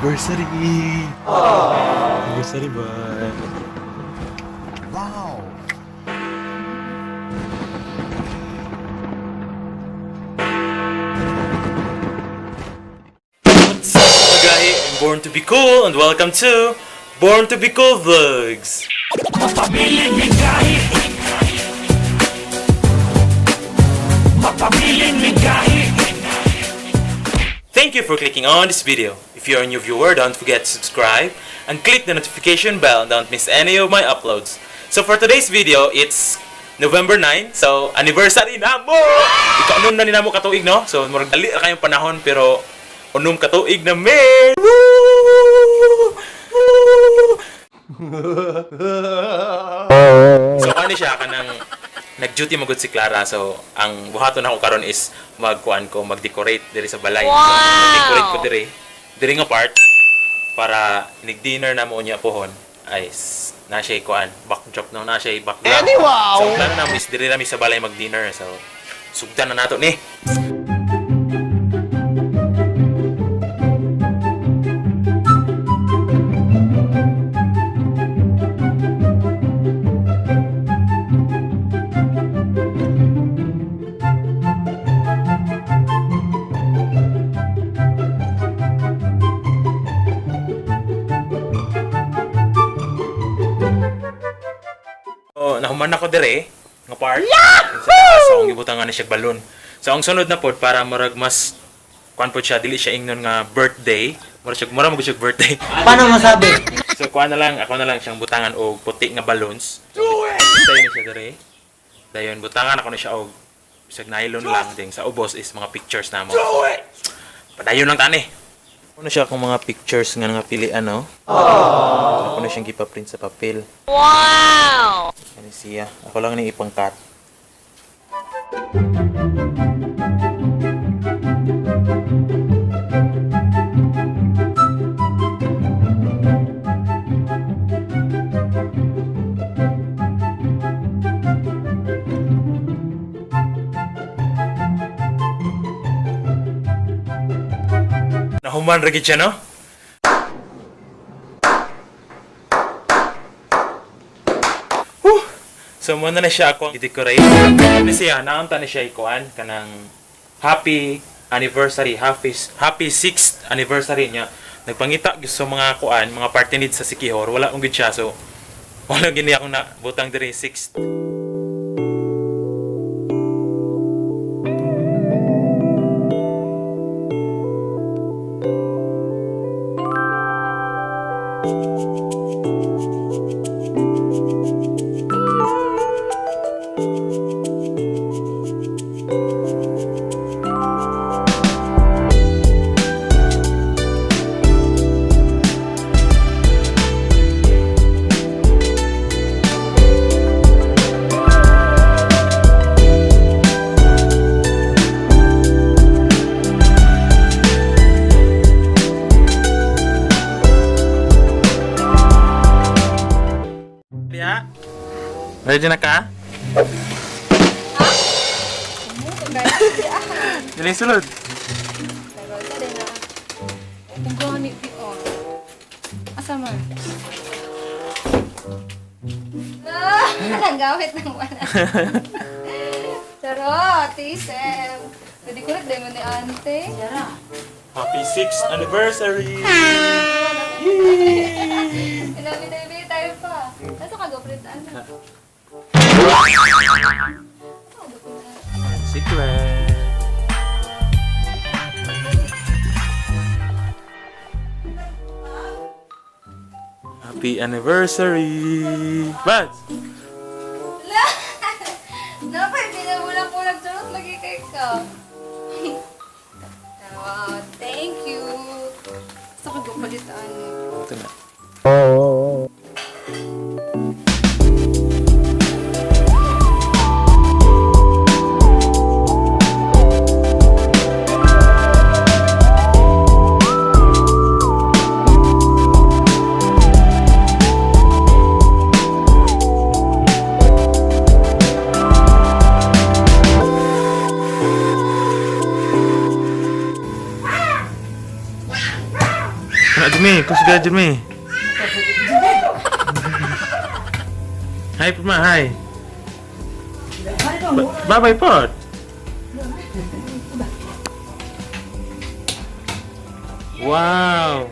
Anniversary! Anniversary ba? Wow! What's up mga Gahi? I'm Born to be Cool and welcome to Born to be Cool Vlogs! Mapabiling may Gahi. Mapabiling may Gahi. Thank you for clicking on this video. If you're a new viewer, don't forget to subscribe and click the notification bell and don't miss any of my uploads. So for today's video, it's November 9, so anniversary namo! Ika-unom na ni namo katuig, no? So murag dali ra kayong panahon pero unom katuig na men! Woo! Woo! So ano siya kanang nag-duty magud si Clara, so ang buhaton ako karon is mag-decorate diri sa balay. Wow! So, mag-decorate ko diri nga part para nig-dinner na mo niya pohon ay na siya kuan backdrop no, na siya background. Wow! So plano na is diri rami sa balay mag-dinner, so sugdan na nato ni. Nahuman ako dire nga part. So ang gibutangan na siya balloon. So ang sunod na pod para murag mas kuan pod siya, dili siya ingnon nga birthday. Mura mo siya birthday. Paano masabi? So kuan na lang, ako na lang siyang butangan og puti nga balloons. So dayon na siya dire. Dayon butangan ako na siya og bisag nylon lang ding sa ubos is mga pictures namo. Padayon lang tani. Ano siya kung mga pictures nga nga pilian, no? Ako na siyang gipa-print sa papel. Wow! Ano siya? Ako lang ni ipang-cut. Nahuman ragid siya, no? So muna na siya akong i-decorate. Ano siya, naunta na siya ikuan kanang happy anniversary, happy 6th anniversary niya. Nagpangita gyud sa mga kuan, mga party needs sa Sikihor, wala ung gid siya, so wala gini akong na butang diri 6th. Ready na ka? Dili sulod. Asa man? Ang gawit ng wala. Charot, Tisem. Pwede ko rin mo ni Ante. Happy 6th anniversary! Inabi tayo pa. Nasa kagapritaan na. Secret! Happy anniversary! Bad! Napay, pinabulang-bulang charot lagi kay ka. Wow, thank you. Sa kagapalitaan mo. Ito na. Jeremy. Kusga, Jeremy. Hi, Puma. Hi. Bye-bye, Pot. Wow.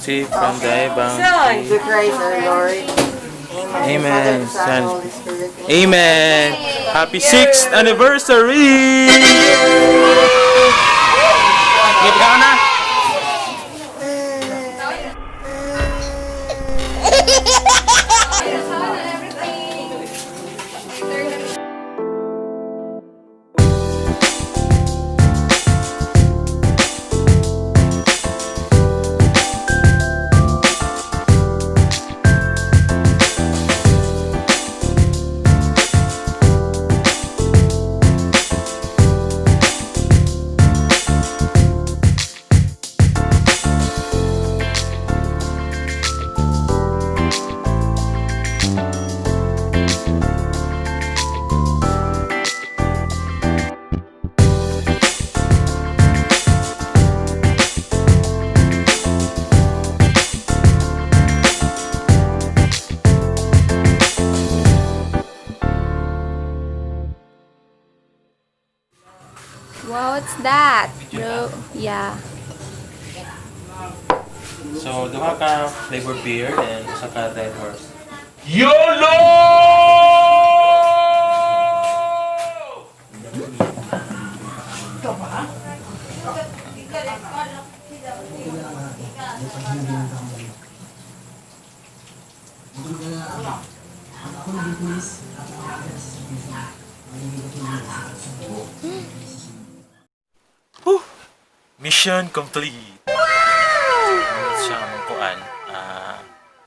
See from the ibang. To Christ our Lord. Amen. Father, Son, Holy Spirit. Amen. Happy 6th anniversary! Give ka na. Wow, what's that? Bro, yeah. So, duha ka flavored beer and isa ka red horse. YOLO! Mission complete! Wow! Siya among kuan.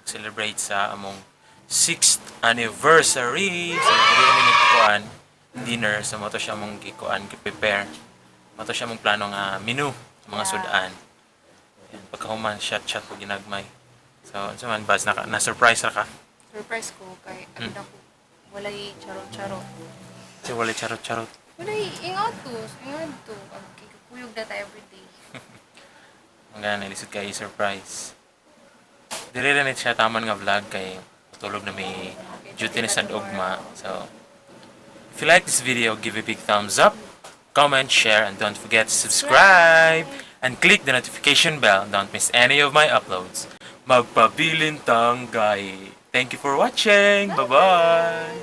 Celebrate sa among 6th anniversary. So, dili kami nagkuan dinner. So, mato siya among gikuan, prepare. Mato siya among plano nga menu sa mga sudan. Yan, pagkahuman, shot po ginagmay. So, sa man, Baz, na-surprise ra ka? Surprise ko kay ano ko. Walay charot-charot. Kasi wala charot-charot. Walay ingat to. Ang kikuyog na tayo everyday. Ang gana, nilisod kayo surprise. Dili rin siya taman nga vlog kay tulog na may duty na sa ugma. So, if you like this video, give a big thumbs up, comment, share, and don't forget to subscribe and click the notification bell. Don't miss any of my uploads. Magpabilin tang Gahi. Thank you for watching. Bye-bye.